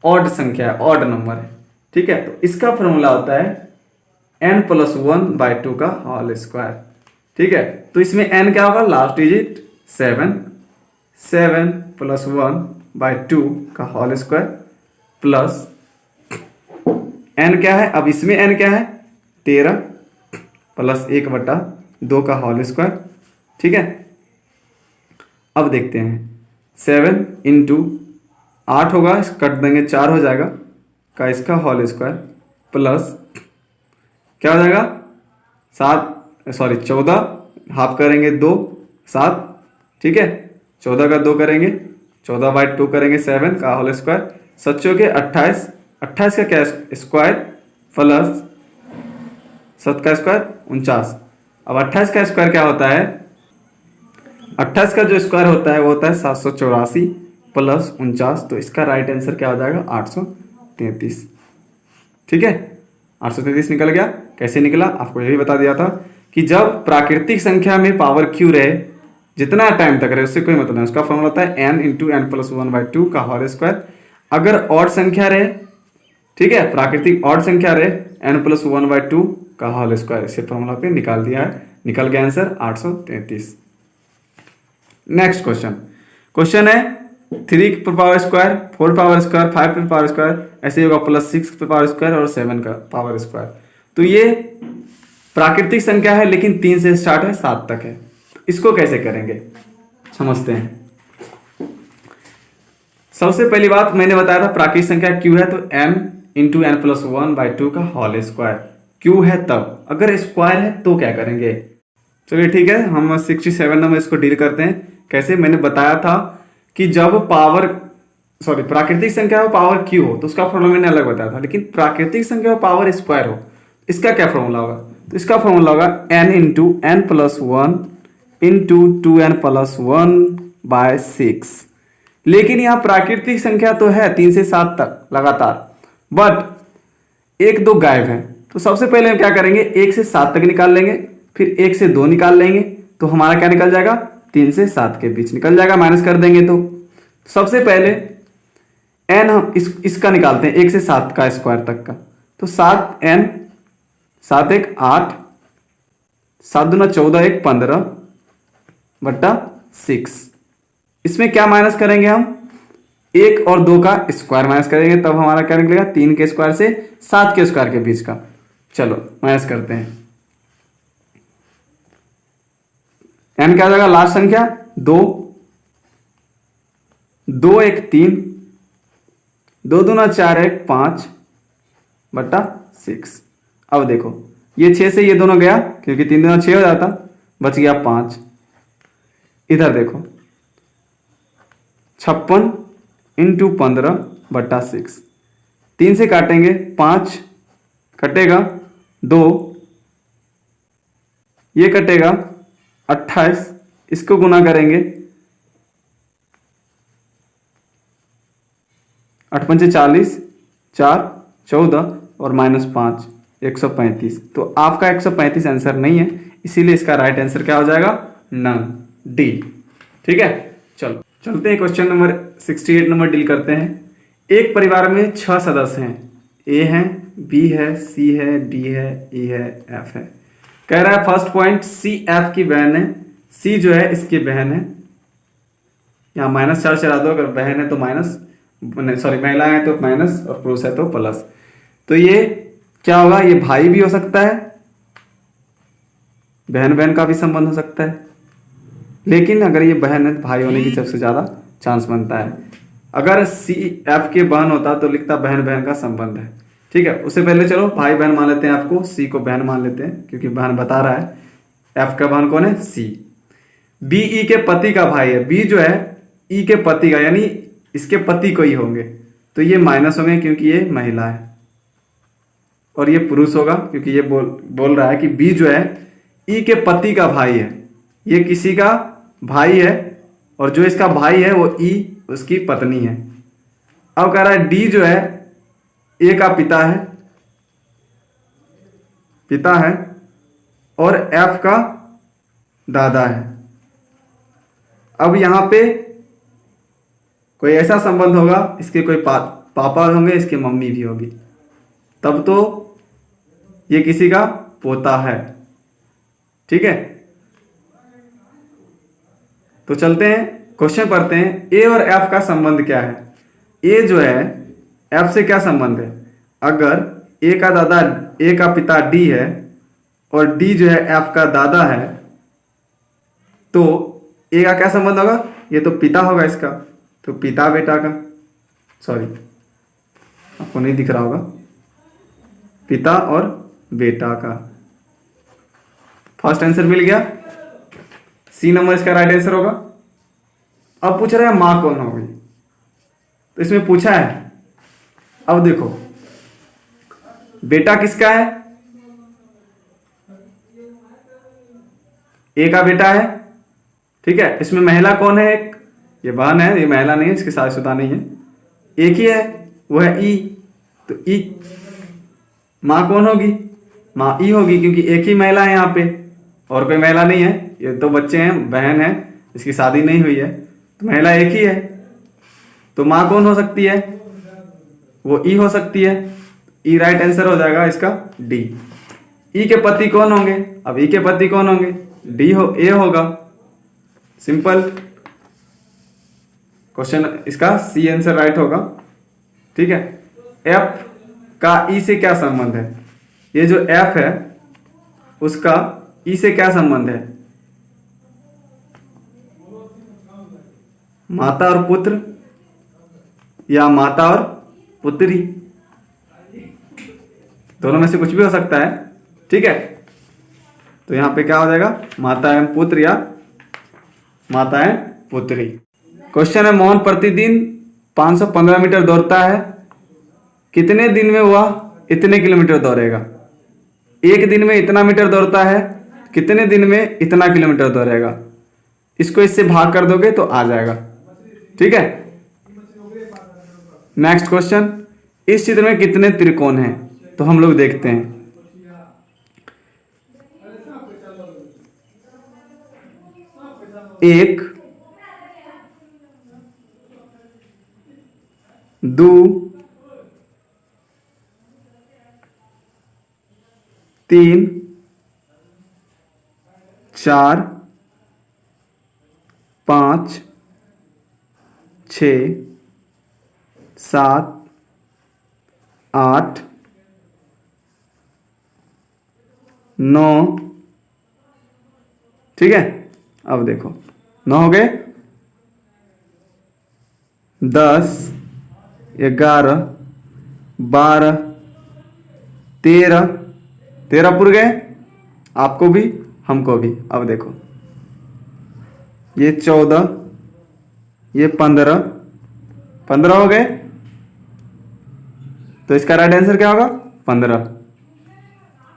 ऑड संख्या है, ऑड नंबर है। ठीक है, तो इसका फॉर्मूला होता है n प्लस 1/2 का होल स्क्वायर। ठीक है, तो इसमें n क्या होगा? लास्ट डिजिट 7 प्लस 1/2 का होल स्क्वायर प्लस n क्या है? अब इसमें n क्या है? 13 प्लस 1/2 का होल स्क्वायर। ठीक है, अब देखते हैं 7 इंटू 8 होगा, कट देंगे 4 हो जाएगा का इसका होल स्क्वायर प्लस क्या हो जाएगा? 14, हाफ करेंगे 2 7। ठीक है, 14 का 2 करेंगे, 14/2 करेंगे 7 का होल स्क्वायर, सच्चों के 28 का क्या स्क्वायर प्लस 7 का स्क्वायर 49। अब 28 का स्क्वायर क्या होता है? 28 का जो स्क्वायर होता है वो होता है 784 प्लस 49, तो इसका राइट आंसर क्या हो जाएगा? 833। ठीक है, 833 निकल गया। कैसे निकला आपको यही बता दिया था कि जब प्राकृतिक संख्या में पावर Q रहे, जितना टाइम तक रहे उससे कोई मतलब नहीं, उसका फॉर्मूला होता है n इंटू n प्लस 1/2 का होल स्क्वायर। अगर ऑड संख्या रहे, ठीक है, प्राकृतिक ऑड संख्या रहे, n प्लस 1/2 का होल स्क्वायर, इसे फॉर्मूला पे निकाल दिया है, निकल गया आंसर 833। नेक्स्ट क्वेश्चन है 3 पे पावर स्क्वायर, 4 पावर स्क्वायर, 5 पे पावर स्क्वायर, ऐसे ही होगा प्लस 6 पे पावर स्क्वायर और 7 का पावर स्क्वायर। तो ये प्राकृतिक संख्या है लेकिन 3 से स्टार्ट है 7 तक है, इसको कैसे करेंगे समझते हैं। सबसे पहली बात मैंने बताया था प्राकृतिक संख्या Q है तो m इंटू n प्लस 1/2 का होल स्क्वायर। Q है तब, अगर स्क्वायर है तो क्या करेंगे? चलिए ठीक है, हम 67 नंबर इसको डील करते हैं। कैसे? मैंने बताया था कि जब प्राकृतिक संख्या में पावर Q हो तो उसका फॉर्मूला मैंने अलग बताया था, लेकिन प्राकृतिक संख्या में पावर स्क्वायर हो इसका क्या फॉर्मूला होगा? तो इसका फॉर्मूला होगा n into n plus 1 into 2n+1/6। लेकिन यहाँ प्राकृतिक संख्या तो है 3 से 7 तक लगातार, बट 1 2 गायब है। तो सबसे पहले हम क्या करेंगे, 1 से 7 तक निकाल लेंगे, फिर 1 से 2 निकाल लेंगे, तो हमारा क्या निकल जाएगा, 3 से 7 के बीच निकल जाएगा, माइनस कर देंगे। तो सबसे पहले n हम इसका निकालते हैं, 1 से 7 का स्क्वायर तक का। तो 7n, 7 1 8, 7 दूना 14, 1 15/6। इसमें क्या माइनस करेंगे हम, 1 और 2 का स्क्वायर माइनस करेंगे, तब हमारा क्या निकलेगा, 3 के स्क्वायर से 7 के स्क्वायर के बीच का। चलो माइनस करते हैं। n क्या हो जाएगा, लास्ट संख्या 2, 2 1 3, 2 दूना 4, 1 5/6। अब देखो ये 6 से ये दोनों गया, क्योंकि 3 दूना 6 हो जाता, बच गया 5। इधर देखो 56 इंटू 15/6। 3 से काटेंगे, 5 कटेगा, 2 ये कटेगा, 28, इसको गुना करेंगे, 8 पंचे 40, 4 14 और -5 135। तो आपका 135 आंसर नहीं है, इसीलिए इसका राइट आंसर क्या हो जाएगा, नन, डी। ठीक है, चलो चलते हैं क्वेश्चन नंबर 68 नंबर डील करते हैं। एक परिवार में 6 सदस्य हैं, ए है, बी है, सी है, डी है, ई है, एफ है। कह रहा है फर्स्ट पॉइंट, सी एफ की बहन है, सी जो है इसकी बहन है। यहाँ -4 चला दो, अगर बहन है तो माइनस, सॉरी महिला है तो माइनस और पुरुष है तो प्लस। तो ये क्या होगा, ये भाई भी हो सकता है, बहन बहन का भी संबंध हो सकता है, लेकिन अगर ये बहन है तो भाई होने की सबसे ज्यादा चांस बनता है। अगर सी एफ के बहन होता तो लिखता बहन बहन का संबंध है। ठीक है, उससे पहले चलो भाई बहन मान लेते हैं, आपको सी को बहन मान लेते हैं, क्योंकि बहन बता रहा है। एफ का बहन कौन है, सी। बी ई के पति का भाई है, बी जो है ई के पति का, यानी इसके पति को ही होंगे, तो ये माइनस होंगे क्योंकि ये महिला है, और ये पुरुष होगा क्योंकि ये बोल रहा है कि बी जो है ई के पति का भाई है, ये किसी का भाई है, और जो इसका भाई है वो ई उसकी पत्नी है। अब कह रहा है डी जो है ए का पिता है और एफ का दादा है। अब यहां पे कोई ऐसा संबंध होगा, इसके कोई पापा होंगे, इसकी मम्मी भी होगी, तब तो ये किसी का पोता है। ठीक है, तो चलते हैं क्वेश्चन पढ़ते हैं। ए और एफ का संबंध क्या है। ए जो है एफ से क्या संबंध है, अगर ए का पिता डी है और डी जो है एफ का दादा है, तो ए का क्या संबंध होगा, ये तो पिता होगा इसका, तो पिता बेटा का, सॉरी आपको नहीं दिख रहा होगा, पिता और बेटा का। फर्स्ट आंसर मिल गया, सी नंबर इसका राइट आंसर होगा। अब पूछ रहा है मां कौन होगी, तो इसमें पूछा है, अब देखो बेटा किसका है, ए का बेटा है। ठीक है, इसमें महिला कौन है, एक ये बहन है, ये महिला नहीं है, इसकी शादीशुदा नहीं है, एक ही है, वो है ई। तो ई मां कौन होगी, मां ई होगी, क्योंकि एक ही महिला है यहाँ पे, और कोई महिला नहीं है, ये तो बच्चे हैं, बहन है, इसकी शादी नहीं हुई है, तो महिला एक ही है, तो मां कौन हो सकती है, वो ई हो सकती है। ई राइट आंसर हो जाएगा इसका डी। ई के पति कौन होंगे, अब ई के पति कौन होंगे, डी हो, ए होगा, सिंपल क्वेश्चन, इसका सी आंसर राइट होगा। ठीक है, एफ का ई से क्या संबंध है, ये जो एफ है उसका ई से क्या संबंध है, माता और पुत्र या माता और पुत्री, दोनों में से कुछ भी हो सकता है। ठीक है, तो यहां पे क्या हो जाएगा, माता एवं पुत्र या माता एवं पुत्री। क्वेश्चन है, मोहन प्रतिदिन 515 मीटर दौड़ता है, कितने दिन में वह इतने किलोमीटर दौड़ेगा। एक दिन में इतना मीटर दौड़ता है, कितने दिन में इतना किलोमीटर दौड़ेगा। इसको इससे भाग कर दोगे तो आ जाएगा। ठीक है, नेक्स्ट क्वेश्चन, इस चित्र में कितने त्रिकोण हैं? तो हम लोग देखते हैं। एक, दो, तीन, चार, पाँच, छ, सात, आठ, 9। ठीक है, अब देखो 9 हो गए, 10, 11, 12, 13, 13 पुर गए, आपको भी हमको भी। अब देखो ये 14, ये 15, 15 हो गए, तो इसका राइट आंसर क्या होगा? 15।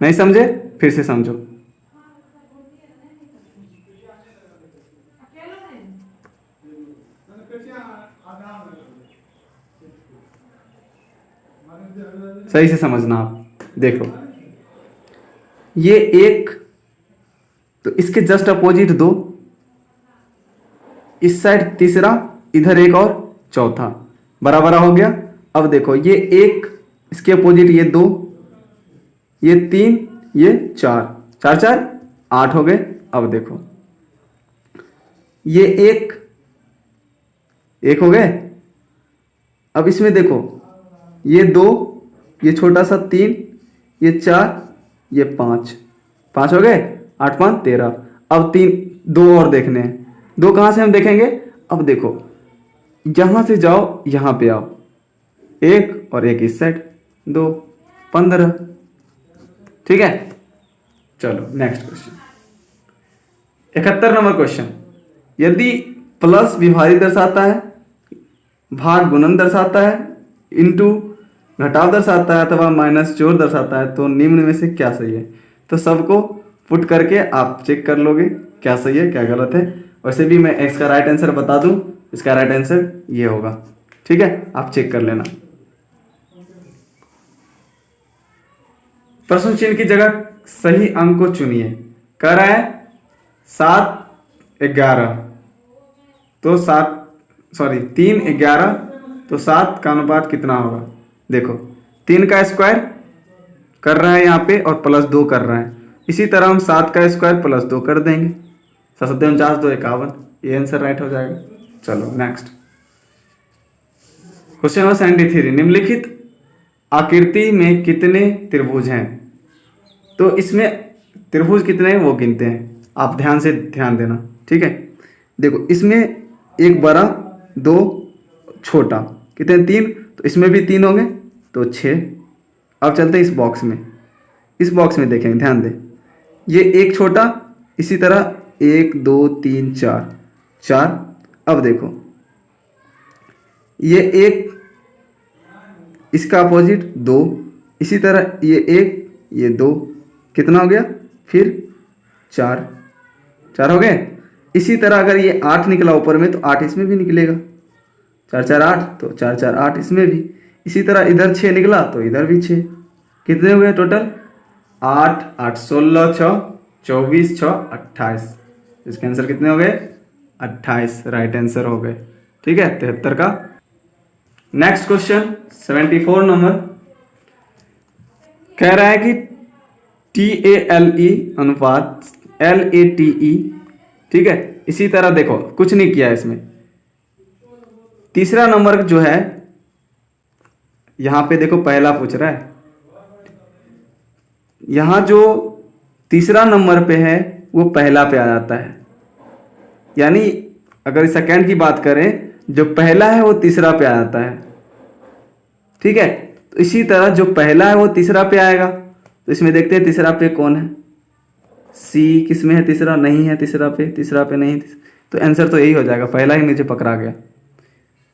नहीं समझे? फिर से समझो। सही से समझना आप। देखो ये एक, तो इसके जस्ट अपोजिट 2, इस साइड तीसरा, इधर एक और चौथा, बड़ा बड़ा हो गया। अब देखो ये एक, इसके अपोजिट ये 2, ये 3, ये 4, 4 4 8 हो गए। अब देखो ये एक हो गए। अब इसमें देखो ये 2, ये छोटा सा 3, ये 4, ये 5, 5 हो गए, 8 5 13। अब 3 2 और देखने हैं। 2 कहाँ से हम देखेंगे? अब देखो यहाँ से जाओ, यहाँ पे आओ, एक और एक इस साइड, 2 15। ठीक है, चलो नेक्स्ट क्वेश्चन, 71 नंबर क्वेश्चन। यदि प्लस विभाजित दर्शाता है, भाग गुणन दर्शाता है, इनटू घटाव दर्शाता है, अथवा माइनस जोड़ दर्शाता है, तो निम्न में से क्या सही है? तो सबको पुट करके आप चेक कर लोगे क्या सही है क्या गलत है। वैसे भी मैं एक्स का राइट आंसर बता दूं, इसका राइट आंसर ये होगा। ठीक है, आप चेक कर लेना। प्रश्न चिन्ह की जगह सही अंक को चुनिए। कह रहा है 7 11, तो 3 11, तो 7 का अनुपात कितना होगा? देखो 3 का स्क्वायर कर रहा है यहाँ पे और प्लस 2 कर रहा है। इसी तरह हम 7 का स्क्वायर प्लस 2 कर देंगे, 7 49 2 51, ये आंसर राइट हो जाएगा। चलो नेक्स्ट क्वेश्चन नंबर 73, निम्नलिखित आकृति में कितने त्रिभुज हैं? तो इसमें त्रिभुज कितने हैं वो गिनते हैं, आप ध्यान से ध्यान देना। ठीक है, देखो इसमें एक बड़ा, 2 छोटा, कितने? 3, तो इसमें भी 3 होंगे तो 6। अब चलते हैं इस बॉक्स में, इस बॉक्स में देखेंगे, ध्यान दें, ये एक छोटा, इसी तरह 1 2 3 4 4। अब देखो ये एक, इसका अपोजिट 2, इसी तरह ये 1 ये 2, कितना हो गया? फिर 4 4 हो गए। इसी तरह अगर ये 8 निकला ऊपर में, तो 8 इसमें भी निकलेगा, 4 4 8, तो 4 4 8 इसमें भी। इसी तरह इधर 6 निकला तो इधर भी 6, कितने हुए टोटल? 8 8 16 6 24 6 28। इसके आंसर कितने हो गए? 28 राइट आंसर हो गए। ठीक है, 73 का। नेक्स्ट क्वेश्चन 74 नंबर, कह रहा है कि TALE अनुपात LATE। ठीक है, इसी तरह देखो कुछ नहीं किया इसमें। तीसरा नंबर जो है यहां पे देखो, पहला पूछ रहा है, यहां जो तीसरा नंबर पे है वो पहला पे आ जाता है। यानी अगर सेकंड की बात करें, जो पहला है वो तीसरा पे आ जाता है। ठीक है, तो इसी तरह जो पहला है वो तीसरा पे आएगा। तो इसमें देखते हैं तीसरा पे कौन है। C किस में है? तीसरा नहीं है, तीसरा पे नहीं, तो आंसर तो यही हो जाएगा, पहला ही नीचे पकड़ा गया।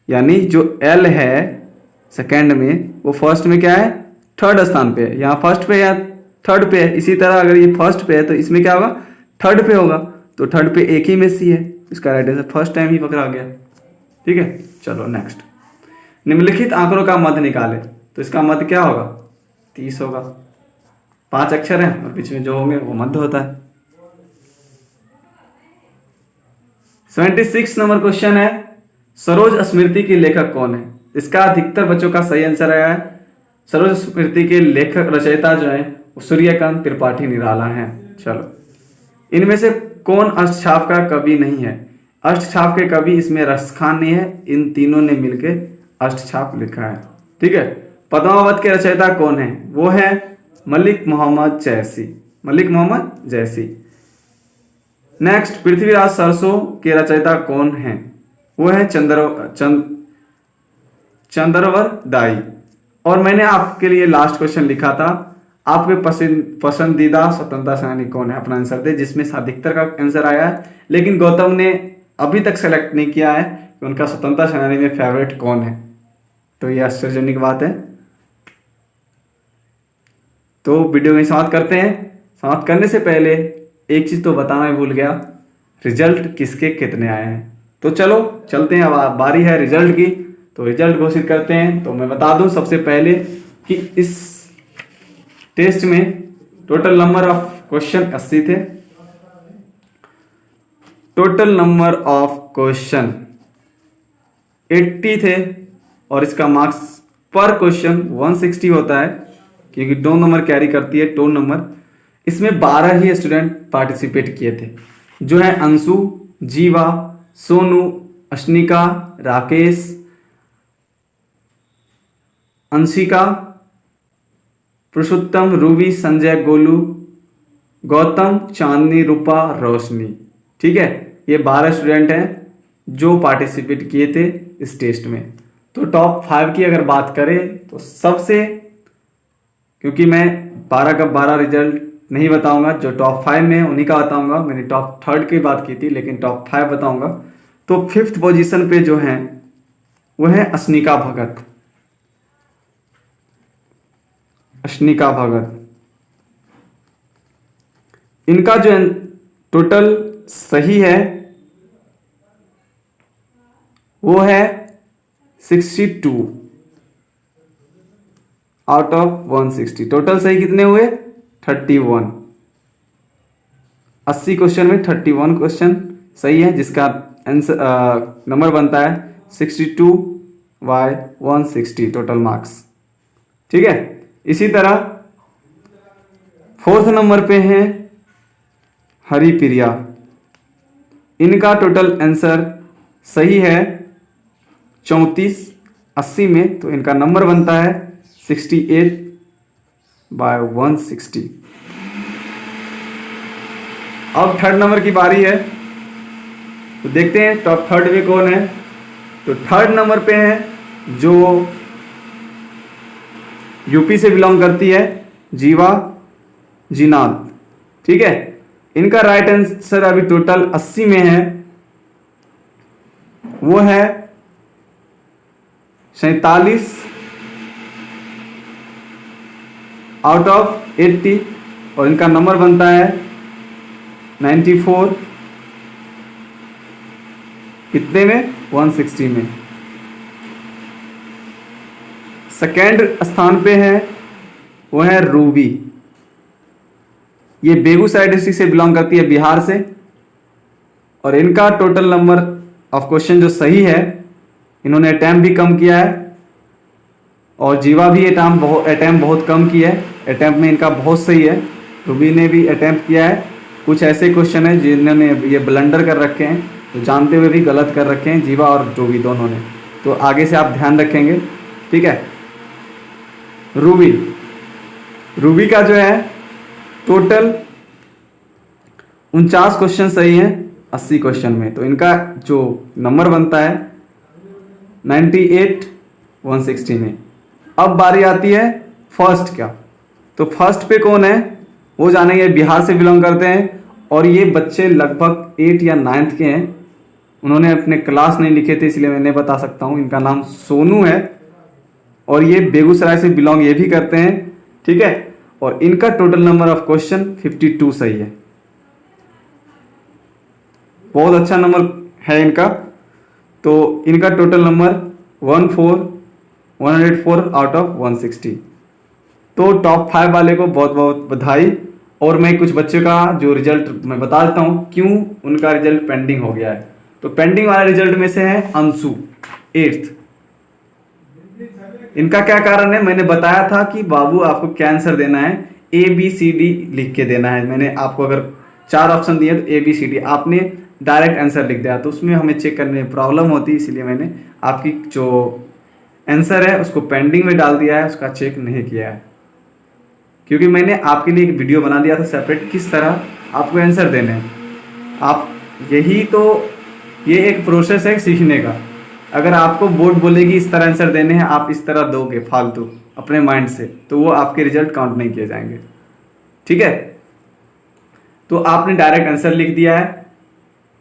यानी जो L है सेकंड में, वो फर्स्ट में क्या है? थर्ड स्थान पे है। यहाँ फर्स्ट पे या थर्ड पे है। इसी तरह अगर ये फर्स्ट पे है तो इसमें क्या होगा? थर्ड पे होगा, तो थर्ड पे एक ही में C है। इसका राइट आंसर फर्स्ट टाइम ही पकड़ा गया। ठीक है, चलो नेक्स्ट। निम्नलिखित आंकड़ों का मध्य निकाले, तो इसका मध्य क्या होगा? 30 होगा। 5 अक्षर हैं और बीच में जो होंगे वो मध्य होता है। 76 नंबर क्वेश्चन है, सरोज स्मृति के लेखक कौन है? इसका अधिकतर बच्चों का सही आंसर आया है। सरोज स्मृति के लेखक रचयिता जो है वो सूर्यकांत त्रिपाठी निराला हैं। चलो, इनमें से कौन अष्टछाप का कवि नहीं है? अष्टछाप के कवि इसमें रसखान नहीं है, इन तीनों ने मिलकर अष्टछाप लिखा है। ठीक है, पद्मावत के रचयिता कौन है? वो है मलिक मोहम्मद जैसी। मलिक मोहम्मद जैसी। नेक्स्ट, पृथ्वीराज सरसों के रचयिता कौन है? वो है चंद्रवर दाई। और मैंने आपके लिए लास्ट क्वेश्चन लिखा था, आपके पसंदीदा स्वतंत्रता सेनानी कौन है? अपना आंसर दे, जिसमें अधिकतर का आंसर आया है, लेकिन गौतम ने अभी तक सेलेक्ट नहीं किया है कि उनका स्वतंत्रता सेनानी में फेवरेट कौन है। तो ये आश्चर्यजनक बात है। तो वीडियो में समाप्त करते हैं। समाप्त करने से पहले एक चीज तो बताना भूल गया, रिजल्ट किसके कितने आए हैं। तो चलो चलते हैं, अब बारी है रिजल्ट की। तो रिजल्ट घोषित करते हैं। तो मैं बता दूं सबसे पहले कि इस टेस्ट में टोटल नंबर ऑफ क्वेश्चन 80 थे। टोटल नंबर ऑफ क्वेश्चन 80 थे और इसका मार्क्स पर क्वेश्चन 160 होता है, क्योंकि 2 नंबर कैरी करती है, 2 नंबर। इसमें 12 ही स्टूडेंट पार्टिसिपेट किए थे, जो है अंशु, जीवा, सोनू, अश्निका, राकेश, अंशिका, पुरुषोत्तम, रूबी, संजय, गोलू, गौतम, चांदनी, रूपा, रोशनी। ठीक है, ये 12 स्टूडेंट हैं जो पार्टिसिपेट किए थे इस टेस्ट में। तो टॉप 5 की अगर बात करें तो सबसे, क्योंकि मैं 12 का 12 रिजल्ट नहीं बताऊंगा, जो टॉप 5 में है उन्हीं का बताऊंगा। मैंने टॉप 3 की बात की थी, लेकिन टॉप 5 बताऊंगा। तो 5th पोजीशन पे जो है वो है अश्निका भगत। अश्निका भगत, इनका जो टोटल सही है वो है 62 आउट ऑफ 160। टोटल सही कितने हुए? 31। 80 क्वेश्चन में 31 क्वेश्चन सही है, जिसका आंसर नंबर बनता है 62/160 टोटल मार्क्स। ठीक है, इसी तरह 4th नंबर पे हैं हरिप्रिया। इनका टोटल आंसर सही है 34 80 में, तो इनका नंबर बनता है 68/160। अब 3rd नंबर की बारी है, तो देखते हैं टॉप 3rd में कौन है। तो 3rd नंबर पे है जो यूपी से बिलोंग करती है, जीवा जीनाद। ठीक है, इनका राइट आंसर अभी टोटल 80 में है, वो है 47 आउट ऑफ 80 और इनका नंबर बनता है 94 कितने में? 160 में। सेकेंड स्थान पे है वो है रूबी। ये बेगूसराय डिस्ट्रिक्ट से बिलोंग करती है, बिहार से, और इनका टोटल नंबर ऑफ क्वेश्चन जो सही है, इन्होंने अटैम्प्ट भी कम किया है, और जीवा भी अटैम्प्ट बहुत कम किया है। अटैम्प्ट में इनका बहुत सही है। रूबी ने भी अटैम्प्ट किया है। कुछ ऐसे क्वेश्चन है जिन्होंने ये ब्लंडर कर रखे हैं, तो जानते हुए भी गलत कर रखे हैं, जीवा और रूबी दोनों ने। तो आगे से आप ध्यान रखेंगे। ठीक है, रूबी का जो है टोटल 49 क्वेश्चन सही हैं 80 क्वेश्चन में, तो इनका जो नंबर बनता है 98/160 में। अब बारी आती है फर्स्ट का। तो फर्स्ट पे कौन है वो जानेंगे। बिहार से बिलोंग करते हैं और ये बच्चे लगभग 8 या 9th के हैं। उन्होंने अपने क्लास नहीं लिखे थे, इसलिए मैं नहीं बता सकता हूँ। इनका नाम सोनू है और ये बेगूसराय से बिलोंग ये भी करते हैं। ठीक है, और इनका टोटल नंबर ऑफ क्वेश्चन 52 सही है। बहुत अच्छा नंबर है इनका। तो इनका टोटल नंबर 104 आउट ऑफ 160। तो टॉप 5 वाले को बहुत बहुत बधाई। और मैं कुछ बच्चों का जो रिजल्ट मैं बता देता हूँ क्यों उनका रिजल्ट पेंडिंग हो गया है। तो पेंडिंग वाले रिजल्ट में से है अंशु 8th। इनका क्या कारण है, मैंने बताया था कि बाबू आपको क्या आंसर देना है, ABCD लिख के देना है। मैंने आपको अगर 4 ऑप्शन दिए तो ABCD, आपने डायरेक्ट आंसर लिख दिया तो उसमें हमें चेक करने में प्रॉब्लम होती है, इसलिए मैंने आपकी जो आंसर है उसको पेंडिंग में डाल दिया है, उसका चेक नहीं किया है। क्योंकि मैंने आपके लिए एक वीडियो बना दिया था सेपरेट किस तरह आपको आंसर देने हैं। आप यही तो, ये एक प्रोसेस है सीखने का। अगर आपको बोर्ड बोलेगी इस तरह आंसर देने हैं, आप इस तरह दोगे फालतू अपने माइंड से, तो वो आपके रिजल्ट काउंट नहीं किए जाएंगे। ठीक है, तो आपने डायरेक्ट आंसर लिख दिया है,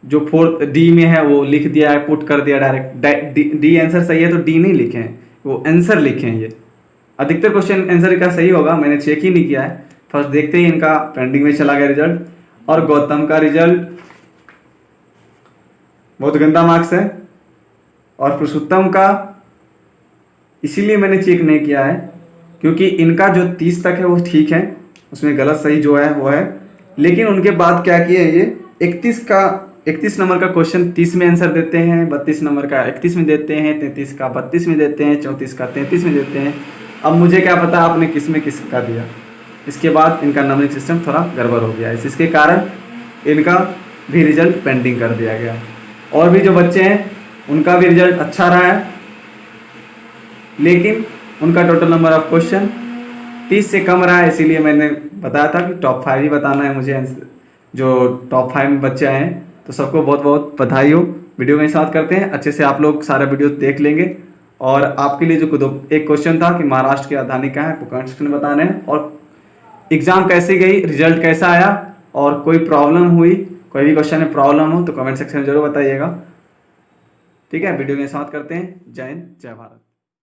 जो 4D में है वो लिख दिया है, पुट कर दिया डायरेक्ट। डी आंसर सही है तो डी नहीं लिखे हैं, वो आंसर लिखे हैं। ये अधिकतर क्वेश्चन आंसर का सही होगा, मैंने चेक ही नहीं किया है। फर्स्ट देखते ही इनका पेंडिंग में चला गया रिजल्ट। और गौतम का रिजल्ट बहुत गंदा मार्क्स है। और पुरुषोत्तम का इसीलिए मैंने चेक नहीं किया है क्योंकि इनका जो 30 तक है वो ठीक है, उसमें गलत सही जो है वो है। लेकिन उनके बाद क्या किए, ये 31 नंबर का क्वेश्चन 30 में आंसर देते हैं, 32 नंबर का 31 में देते हैं, 33 का 32 में देते हैं, 34 का 33 में देते हैं। अब मुझे क्या पता आपने किस में किस का दिया। इसके बाद इनका नंबरिंग सिस्टम थोड़ा गड़बड़ हो गया, इसके कारण इनका भी रिजल्ट पेंडिंग कर दिया गया। और भी जो बच्चे हैं उनका भी रिजल्ट अच्छा रहा है, लेकिन उनका टोटल नंबर ऑफ क्वेश्चन 30 से कम रहा है। इसीलिए मैंने बताया था कि टॉप 5 ही बताना है मुझे, जो टॉप 5 में बच्चे हैं। तो सबको बहुत बहुत बधाई हो। वीडियो में साथ करते हैं, अच्छे से आप लोग सारा वीडियो देख लेंगे। और आपके लिए जो एक क्वेश्चन था कि महाराष्ट्र की राजधानी क्या है, आपको कमेंट सेक्शन में बताना है। और एग्जाम कैसी गई, रिजल्ट कैसा आया, और कोई प्रॉब्लम हुई, कोई भी क्वेश्चन में प्रॉब्लम हो तो कमेंट सेक्शन में जरूर बताइएगा। ठीक है, वीडियो में समाप्त करते हैं। जय हिंद, जय भारत।